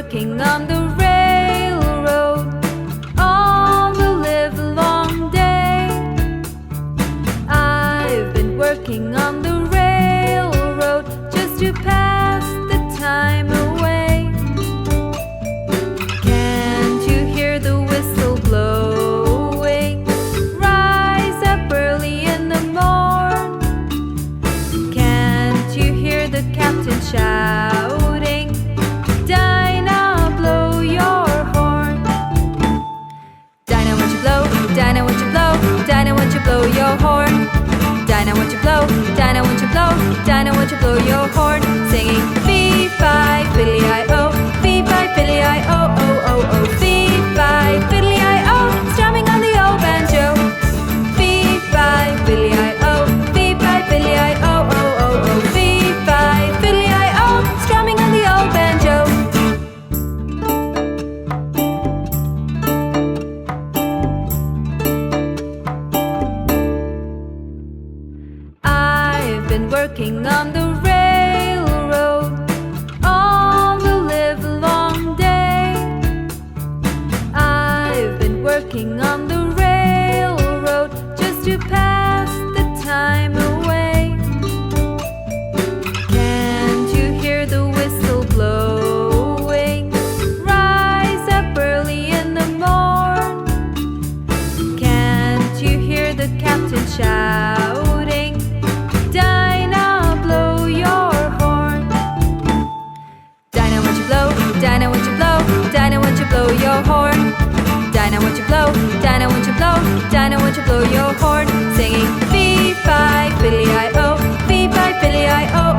working on the railroad all the livelong day. I've been working on the railroad just to pass the time away. Can't you hear the whistle blowing? Rise up early in the morn. Can't you hear the captain shouting? Dinah, blow your horn. Dinah, won't you blow? Dinah, won't you blow? Dinah, won't you blow your horn? Dinah, won't you blow? Dinah, won't you blow? Dinah, won't you blow your horn? Singing fee-fi, fiddly-I-o, fee-fi, fiddly-I-o, oh, oh, oh, fee-fi, fiddly-I-o, strumming on the old banjo. Fee-fi, fiddly-I-o, fee-fi, fiddly-I-o, oh, oh, oh, fee-fi, fiddly-I-o, strumming on the old banjo. I've been working on the railroad all the livelong day. I've been working on the railroad just to pass the time away. Can't you hear the whistle blowing? Rise up early in the morn. Can't you hear the captain shouting? Dinah, blow your horn. Dinah, won't you blow? Dinah, won't you blow? Dinah, won't you blow your horn? Dinah, won't you blow? Dinah, won't you blow? Dinah, won't you blow your horn? Singing fee-fi, fiddly-I-o, fee-fi, fiddly-I-o,